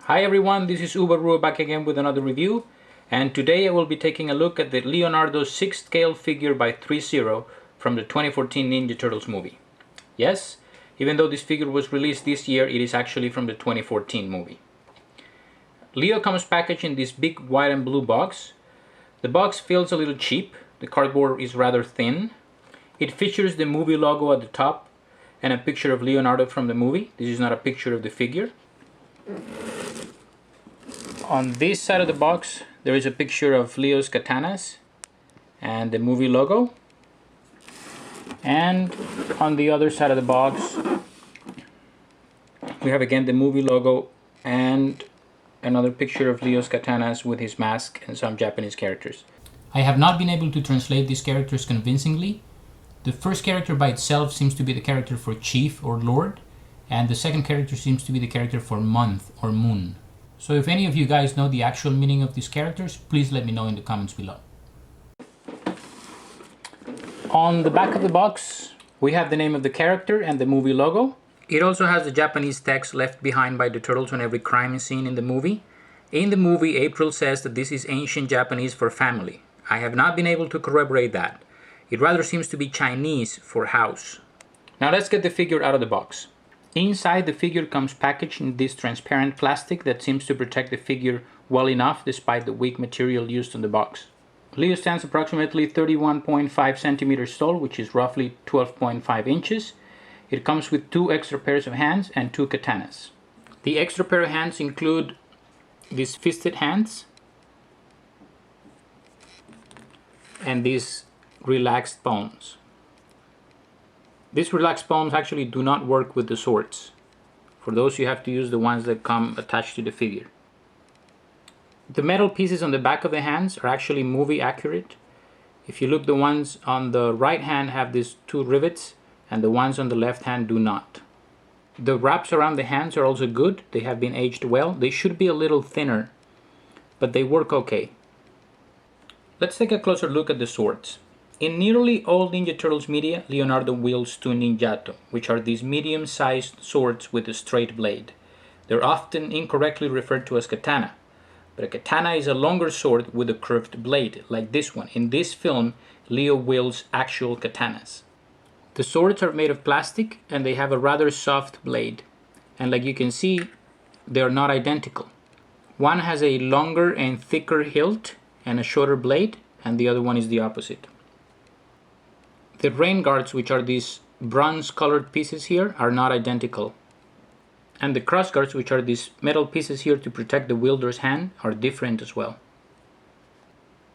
Hi everyone, this is Uberru back again with another review, and today I will be taking a look at the Leonardo 6th scale figure by Threezero from the 2014 Ninja Turtles movie. Yes, even though this figure was released this year, it is actually from the 2014 movie. Leo comes packaged in this big white and blue box. The box feels a little cheap, the cardboard is rather thin. It features the movie logo at the top and a picture of Leonardo from the movie. This is not a picture of the figure. On this side of the box there is a picture of Leo's katanas and the movie logo, and on the other side of the box we have again the movie logo and another picture of Leo's katanas with his mask and some Japanese characters. I have not been able to translate these characters convincingly. The first character by itself seems to be the character for Chief or Lord, and the second character seems to be the character for Month or Moon. So if any of you guys know the actual meaning of these characters, please let me know in the comments below. On the back of the box, we have the name of the character and the movie logo. It also has the Japanese text left behind by the turtles on every crime scene in the movie. In the movie, April says that this is ancient Japanese for family. I have not been able to corroborate that. It rather seems to be Chinese for house. Now let's get the figure out of the box. Inside, the figure comes packaged in this transparent plastic that seems to protect the figure well enough despite the weak material used on the box. Leo stands approximately 31.5 centimeters tall, which is roughly 12.5 inches. It comes with 2 extra pairs of hands and 2 katanas. The extra pair of hands include these fisted hands and these relaxed palms. These relaxed palms actually do not work with the swords. For those, you have to use the ones that come attached to the figure. The metal pieces on the back of the hands are actually movie accurate. If you look, the ones on the right hand have these 2 rivets and the ones on the left hand do not. The wraps around the hands are also good. They have been aged well. They should be a little thinner, but they work okay. Let's take a closer look at the swords. In nearly all Ninja Turtles media, Leonardo wields 2 ninjato, which are these medium-sized swords with a straight blade. They're often incorrectly referred to as katana, but a katana is a longer sword with a curved blade, like this one. In this film, Leo wields actual katanas. The swords are made of plastic and they have a rather soft blade, and like you can see, they are not identical. One has a longer and thicker hilt and a shorter blade, and the other one is the opposite. The rain guards, which are these bronze colored pieces here, are not identical. And the cross guards, which are these metal pieces here to protect the wielder's hand, are different as well.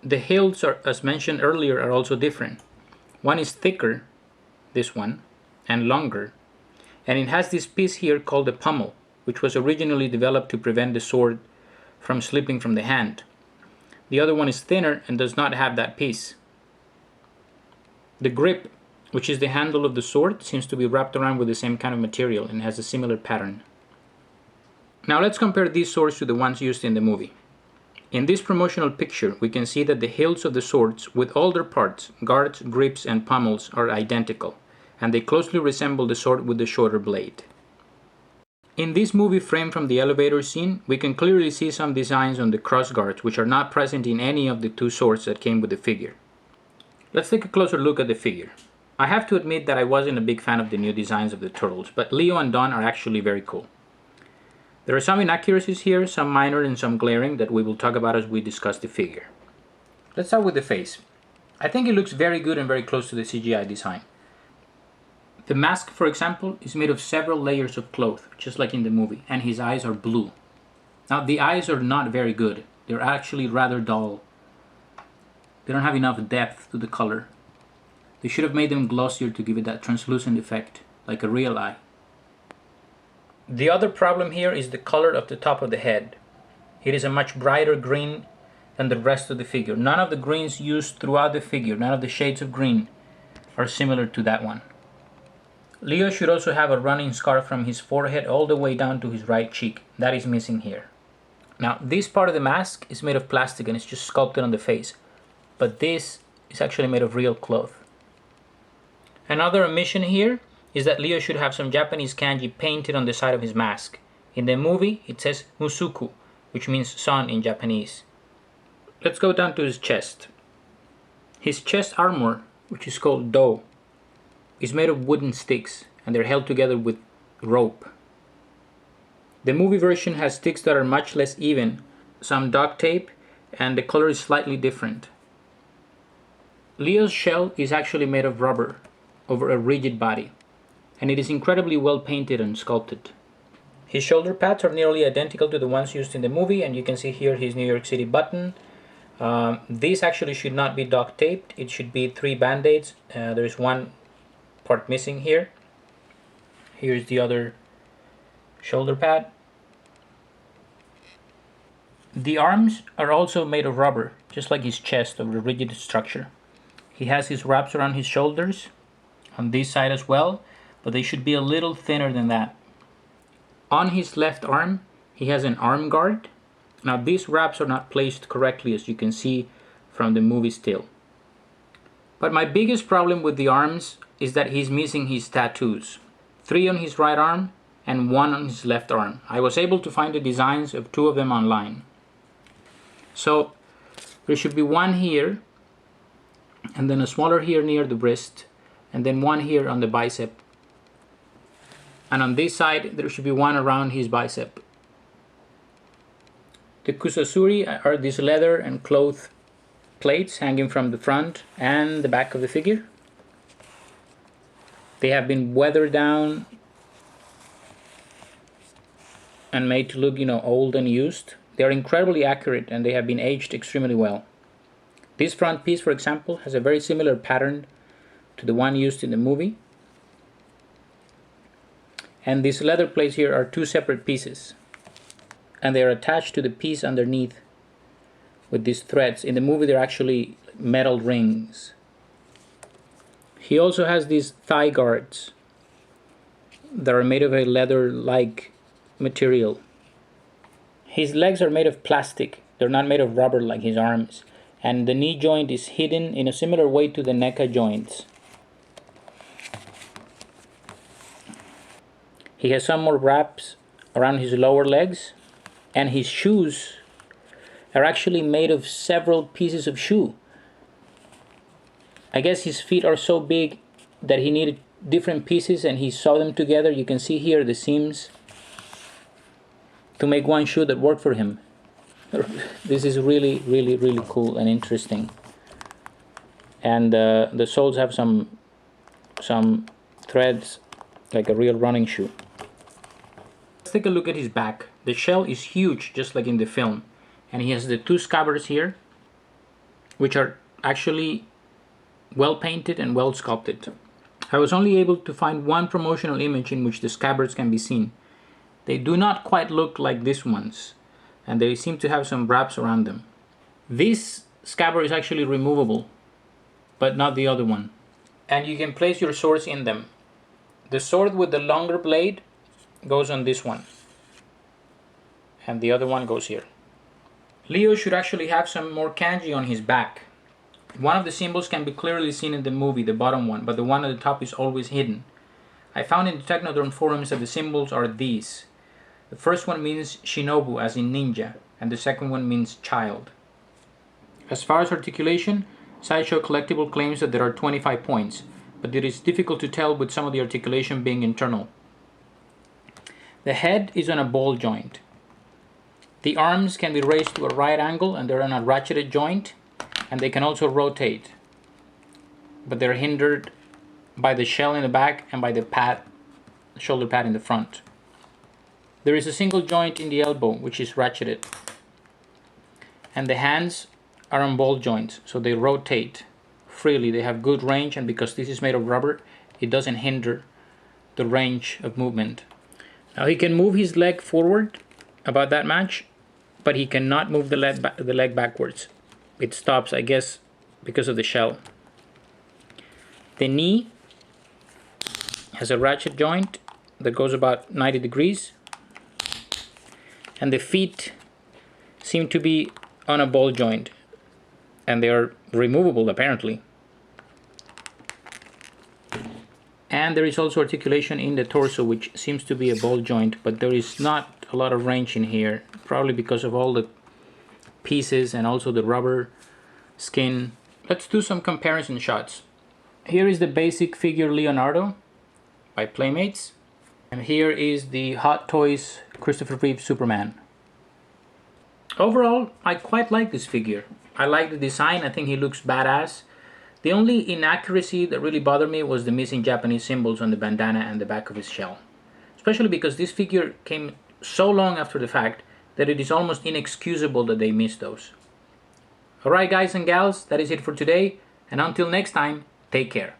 The hilts, as mentioned earlier, are also different. One is thicker, this one, and longer. And it has this piece here called the pommel, which was originally developed to prevent the sword from slipping from the hand. The other one is thinner and does not have that piece. The grip, which is the handle of the sword, seems to be wrapped around with the same kind of material and has a similar pattern. Now let's compare these swords to the ones used in the movie. In this promotional picture, we can see that the hilts of the swords, with all their parts, guards, grips, and pommels, are identical, and they closely resemble the sword with the shorter blade. In this movie frame from the elevator scene, we can clearly see some designs on the cross guards, which are not present in any of the 2 swords that came with the figure. Let's take a closer look at the figure. I have to admit that I wasn't a big fan of the new designs of the turtles, but Leo and Don are actually very cool. There are some inaccuracies here, some minor and some glaring, that we will talk about as we discuss the figure. Let's start with the face. I think it looks very good and very close to the CGI design. The mask, for example, is made of several layers of cloth, just like in the movie, and his eyes are blue. Now, the eyes are not very good. They're actually rather dull. They don't have enough depth to the color. They should have made them glossier to give it that translucent effect, like a real eye. The other problem here is the color of the top of the head. It is a much brighter green than the rest of the figure. None of the greens used throughout the figure, none of the shades of green, are similar to that one. Leo should also have a running scar from his forehead all the way down to his right cheek. That is missing here. Now, this part of the mask is made of plastic and it's just sculpted on the face. But this is actually made of real cloth. Another omission here is that Leo should have some Japanese kanji painted on the side of his mask. In the movie, it says Musuku, which means sun in Japanese. Let's go down to his chest. His chest armor, which is called Do, is made of wooden sticks, and they're held together with rope. The movie version has sticks that are much less even, some duct tape, and the color is slightly different. Leo's shell is actually made of rubber over a rigid body, and it is incredibly well painted and sculpted. His shoulder pads are nearly identical to the ones used in the movie, and you can see here his New York City button. This actually should not be duct taped, it should be 3 band-aids. There's one part missing here. Here's the other shoulder pad. The arms are also made of rubber, just like his chest, of a rigid structure. He has his wraps around his shoulders, on this side as well, but they should be a little thinner than that. On his left arm, he has an arm guard. Now these wraps are not placed correctly, as you can see from the movie still. But my biggest problem with the arms is that he's missing his tattoos. 3 on his right arm and 1 on his left arm. I was able to find the designs of 2 of them online. So there should be 1 here, and then a smaller here near the wrist, and then 1 here on the bicep. And on this side there should be 1 around his bicep. The kusasuri are these leather and cloth plates hanging from the front and the back of the figure. They have been weathered down and made to look, old and used. They are incredibly accurate, and they have been aged extremely well. This front piece, for example, has a very similar pattern to the one used in the movie. And these leather plates here are 2 separate pieces, and they are attached to the piece underneath with these threads. In the movie, they're actually metal rings. He also has these thigh guards that are made of a leather-like material. His legs are made of plastic. They're not made of rubber like his arms. And the knee joint is hidden in a similar way to the NECA joints. He has some more wraps around his lower legs, and his shoes are actually made of several pieces of shoe. I guess his feet are so big that he needed different pieces, and he sewed them together. You can see here the seams to make one shoe that worked for him. This is really, really, really cool and interesting. And the soles have some threads like a real running shoe. Let's take a look at his back. The shell is huge, just like in the film, and he has the 2 scabbards here, which are actually well painted and well sculpted. I was only able to find 1 promotional image in which the scabbards can be seen. They do not quite look like these ones, and they seem to have some wraps around them. This scabbard is actually removable, but not the other one. And you can place your swords in them. The sword with the longer blade goes on this one, and the other one goes here. Leo should actually have some more kanji on his back. One of the symbols can be clearly seen in the movie, the bottom one, but the one at the top is always hidden. I found in the Technodrome forums that the symbols are these. The first one means shinobu, as in ninja, and the second one means child. As far as articulation, Sideshow Collectible claims that there are 25 points, but it is difficult to tell with some of the articulation being internal. The head is on a ball joint. The arms can be raised to a right angle, and they're on a ratcheted joint, and they can also rotate, but they're hindered by the shell in the back and by the shoulder pad in the front. There is a single joint in the elbow, which is ratcheted, and the hands are on ball joints, so they rotate freely. They have good range, and because this is made of rubber, it doesn't hinder the range of movement. Now he can move his leg forward about that much, but he cannot move the leg backwards. It stops, I guess, because of the shell. The knee has a ratchet joint that goes about 90 degrees, and the feet seem to be on a ball joint, and they are removable apparently. And there is also articulation in the torso, which seems to be a ball joint, but there is not a lot of range in here, probably because of all the pieces and also the rubber skin. Let's do some comparison shots. Here is the basic figure Leonardo by Playmates, and here is the Hot Toys Christopher Reeve Superman. Overall, I quite like this figure. I like the design. I think he looks badass. The only inaccuracy that really bothered me was the missing Japanese symbols on the bandana and the back of his shell. Especially because this figure came so long after the fact that it is almost inexcusable that they missed those. Alright guys and gals, that is it for today, and until next time, take care.